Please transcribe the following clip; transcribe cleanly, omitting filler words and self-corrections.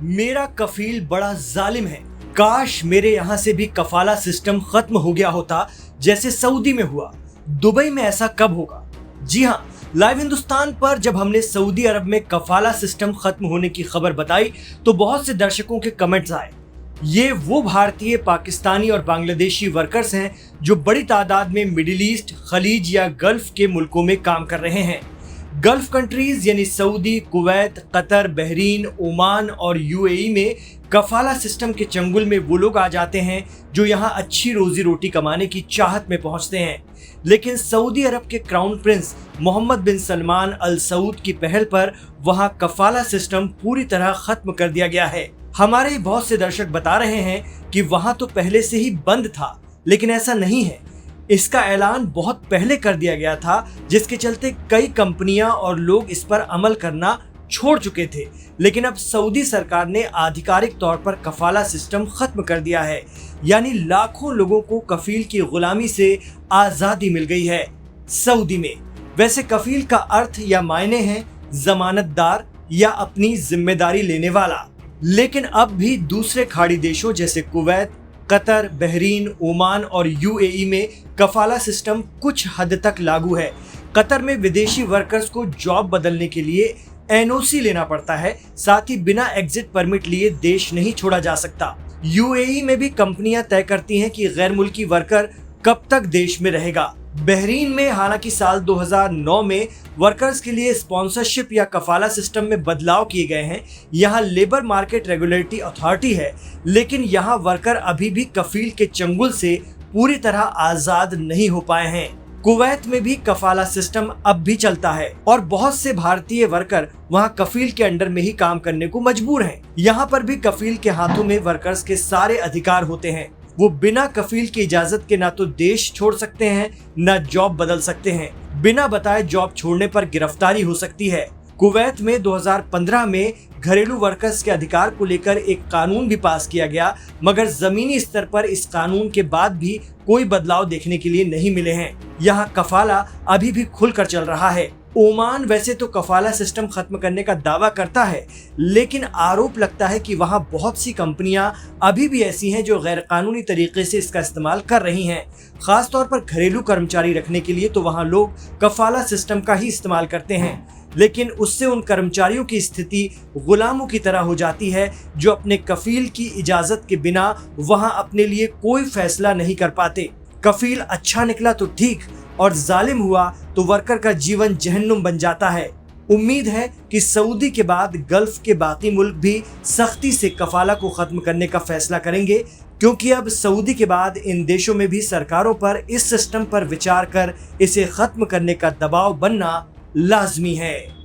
मेरा कफील बड़ा जालिम है। काश मेरे यहाँ से भी कफाला सिस्टम खत्म हो गया होता जैसे सऊदी में हुआ। दुबई में ऐसा कब होगा? जी हाँ, लाइव हिंदुस्तान पर जब हमने सऊदी अरब में कफाला सिस्टम खत्म होने की खबर बताई तो बहुत से दर्शकों के कमेंट्स आए। ये वो भारतीय, पाकिस्तानी और बांग्लादेशी वर्कर्स हैं जो बड़ी तादाद में मिडिल ईस्ट, खलीज या गल्फ के मुल्कों में काम कर रहे हैं। गल्फ कंट्रीज यानी Saudi, Kuwait, Qatar, Bahrain, Oman और यूएई में कफाला सिस्टम के चंगुल में वो लोग आ जाते हैं जो यहाँ अच्छी रोजी रोटी कमाने की चाहत में पहुंचते हैं। लेकिन सऊदी अरब के क्राउन प्रिंस मोहम्मद बिन सलमान अल सऊद की पहल पर वहाँ कफाला सिस्टम पूरी तरह खत्म कर दिया गया है। हमारे बहुत से दर्शक बता रहे हैं कि वहाँ तो पहले से ही बंद था, लेकिन ऐसा नहीं है। इसका ऐलान बहुत पहले कर दिया गया था, जिसके चलते कई कंपनियां और लोग इस पर अमल करना छोड़ चुके थे। लेकिन अब सऊदी सरकार ने आधिकारिक तौर पर कफाला सिस्टम खत्म कर दिया है, यानी लाखों लोगों को कफील की गुलामी से आजादी मिल गई है सऊदी में। वैसे कफील का अर्थ या मायने हैं जमानतदार या अपनी जिम्मेदारी लेने वाला, लेकिन अब भी दूसरे खाड़ी देशों जैसे कुवैत, कतर, बहरीन, ओमान और यूएई में कफाला सिस्टम कुछ हद तक लागू है। कतर में विदेशी वर्कर्स को जॉब बदलने के लिए एनओसी लेना पड़ता है, साथ ही बिना एग्जिट परमिट लिए देश नहीं छोड़ा जा सकता। यूएई में भी कंपनियां तय करती हैं कि गैर मुल्की वर्कर कब तक देश में रहेगा। बहरीन में हालांकि साल 2009 में वर्कर्स के लिए स्पॉन्सरशिप या कफाला सिस्टम में बदलाव किए गए हैं। यहाँ लेबर मार्केट रेगुलेटरी अथॉरिटी है, लेकिन यहाँ वर्कर अभी भी कफील के चंगुल से पूरी तरह आजाद नहीं हो पाए हैं। कुवैत में भी कफाला सिस्टम अब भी चलता है और बहुत से भारतीय वर्कर वहाँ कफील के अंडर में ही काम करने को मजबूर हैं। यहाँ पर भी कफील के हाथों में वर्कर्स के सारे अधिकार होते हैं। वो बिना कफील की इजाजत के ना तो देश छोड़ सकते हैं, न जॉब बदल सकते हैं। बिना बताए जॉब छोड़ने पर गिरफ्तारी हो सकती है। कुवैत में 2015 में घरेलू वर्कर्स के अधिकार को लेकर एक कानून भी पास किया गया, मगर जमीनी स्तर पर इस कानून के बाद भी कोई बदलाव देखने के लिए नहीं मिले हैं। यहाँ कफाला अभी भी खुलकर चल रहा है। ओमान वैसे तो कफाला सिस्टम खत्म करने का दावा करता है, लेकिन आरोप लगता है कि वहाँ बहुत सी कंपनियां अभी भी ऐसी हैं जो गैर कानूनी तरीके से इसका इस्तेमाल कर रही हैं। खास तौर पर घरेलू कर्मचारी रखने के लिए तो वहाँ लोग कफाला सिस्टम का ही इस्तेमाल करते हैं, लेकिन उससे उन कर्मचारियों की स्थिति गुलामों की तरह हो जाती है जो अपने कफील की इजाजत के बिना वहाँ अपने लिए कोई फैसला नहीं कर पाते। कफील अच्छा निकला तो ठीक, और जालिम हुआ तो वर्कर का जीवन जहन्नुम बन जाता है। उम्मीद है कि सऊदी के बाद गल्फ के बाकी मुल्क भी सख्ती से कफाला को खत्म करने का फैसला करेंगे, क्योंकि अब सऊदी के बाद इन देशों में भी सरकारों पर इस सिस्टम पर विचार कर इसे खत्म करने का दबाव बनना लाजमी है।